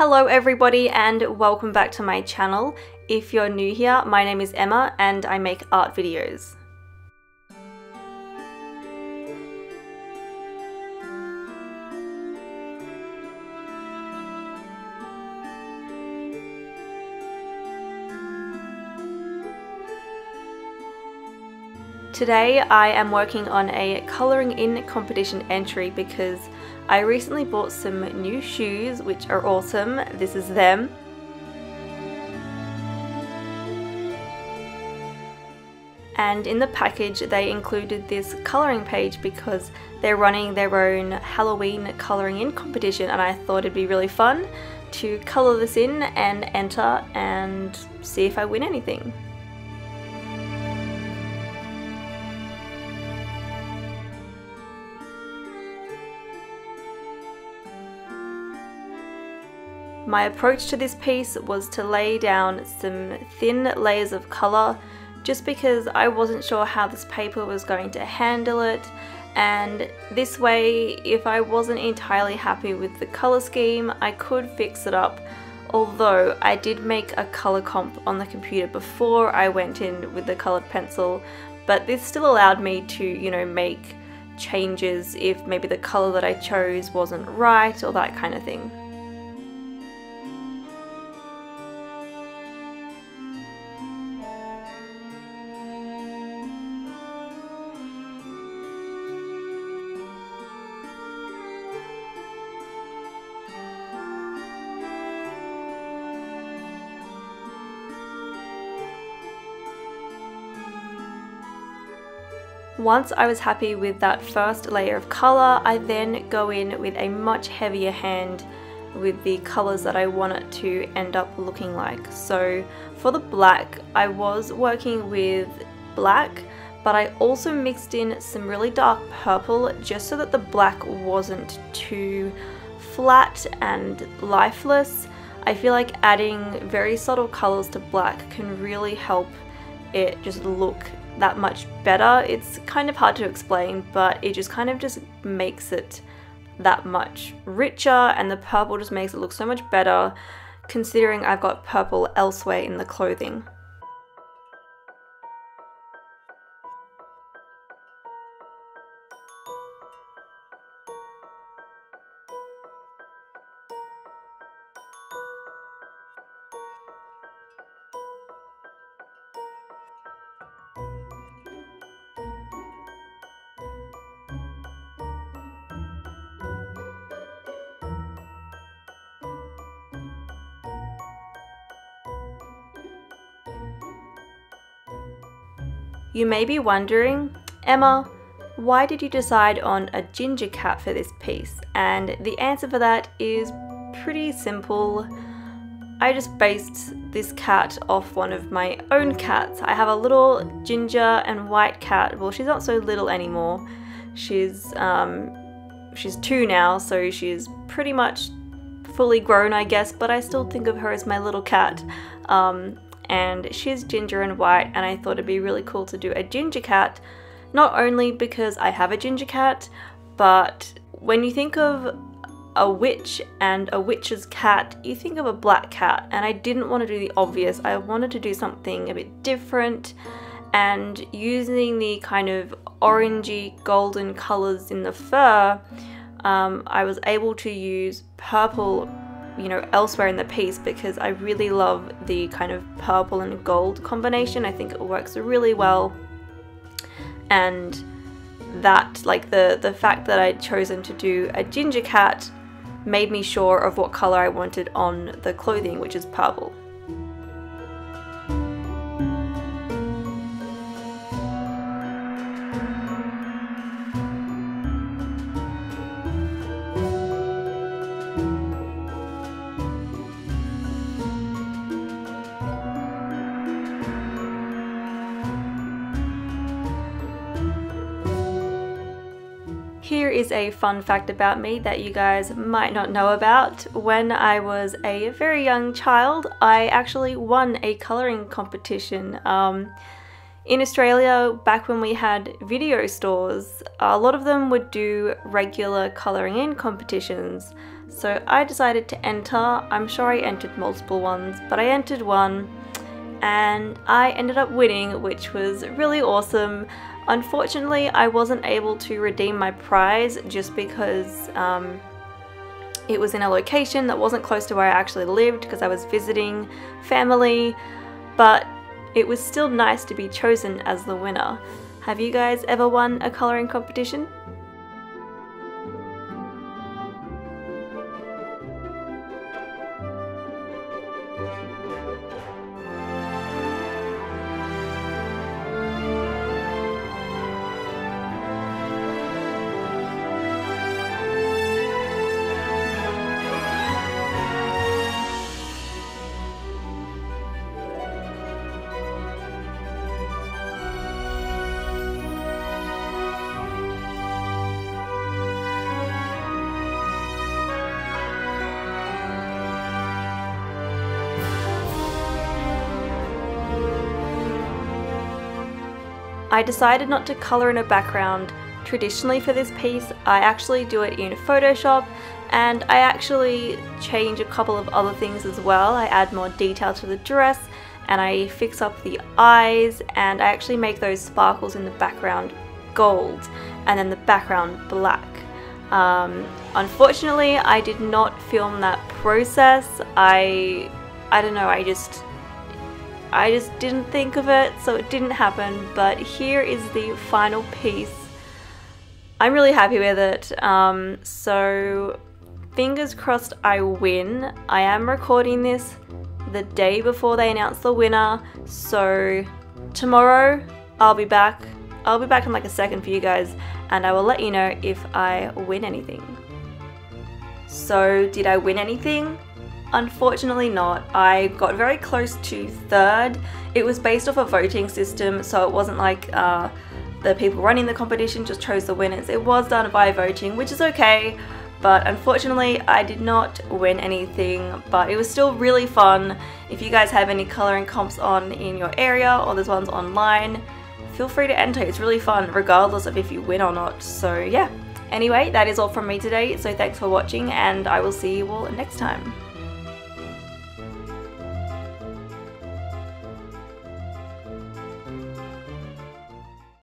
Hello everybody and welcome back to my channel. If you're new here, my name is Emma and I make art videos. Today I am working on a colouring in competition entry because I recently bought some new shoes which are awesome. This is them. And in the package they included this colouring page because they're running their own Halloween colouring in competition, and I thought it'd be really fun to colour this in and enter and see if I win anything. My approach to this piece was to lay down some thin layers of colour just because I wasn't sure how this paper was going to handle it, and this way if I wasn't entirely happy with the colour scheme I could fix it up, although I did make a colour comp on the computer before I went in with the coloured pencil, but this still allowed me to, make changes if maybe the colour that I chose wasn't right or that kind of thing. Once I was happy with that first layer of colour, I then go in with a much heavier hand with the colours that I want it to end up looking like. So for the black, I was working with black, but I also mixed in some really dark purple just so that the black wasn't too flat and lifeless. I feel like adding very subtle colours to black can really help it just look that much better. It's kind of hard to explain, but it just kind of just makes it that much richer, and the purple just makes it look so much better considering I've got purple elsewhere in the clothing. You may be wondering, Emma, why did you decide on a ginger cat for this piece? And the answer for that is pretty simple. I just based this cat off one of my own cats. I have a little ginger and white cat. Well, she's not so little anymore. She's 2 now, so she's pretty much fully grown, I guess, but I still think of her as my little cat. And she's ginger and white, and I thought it'd be really cool to do a ginger cat, not only because I have a ginger cat, but when you think of a witch and a witch's cat, you think of a black cat, and I didn't want to do the obvious. I wanted to do something a bit different, and using the kind of orangey golden colours in the fur, I was able to use purple elsewhere in the piece because I really love the kind of purple and gold combination. I think it works really well, and that, like the fact that I'd chosen to do a ginger cat made me sure of what colour I wanted on the clothing, which is purple. Here is a fun fact about me that you guys might not know about. When I was a very young child, I actually won a colouring competition. In Australia, back when we had video stores, a lot of them would do regular colouring in competitions. So I decided to enter. I'm sure I entered multiple ones, but I entered one and I ended up winning, which was really awesome. Unfortunately, I wasn't able to redeem my prize just because it was in a location that wasn't close to where I actually lived because I was visiting family, but it was still nice to be chosen as the winner. Have you guys ever won a colouring competition? I decided not to colour in a background. Traditionally for this piece, I actually do it in Photoshop, and I actually change a couple of other things as well. I add more detail to the dress, and I fix up the eyes, and I actually make those sparkles in the background gold, and then the background black. Unfortunately, I did not film that process. I don't know, I just didn't think of it, so it didn't happen, but here is the final piece. I'm really happy with it, so fingers crossed I win. I am recording this the day before they announce the winner, so tomorrow I'll be back in like a second for you guys, and I will let you know if I win anything. So did I win anything? Unfortunately not. I got very close to third. It was based off a voting system, so it wasn't like the people running the competition just chose the winners. It was done by voting, which is okay, but unfortunately I did not win anything, but it was still really fun. If you guys have any colouring comps on in your area or there's ones online, feel free to enter. It's really fun regardless of if you win or not. So yeah, anyway, that is all from me today, so thanks for watching and I will see you all next time.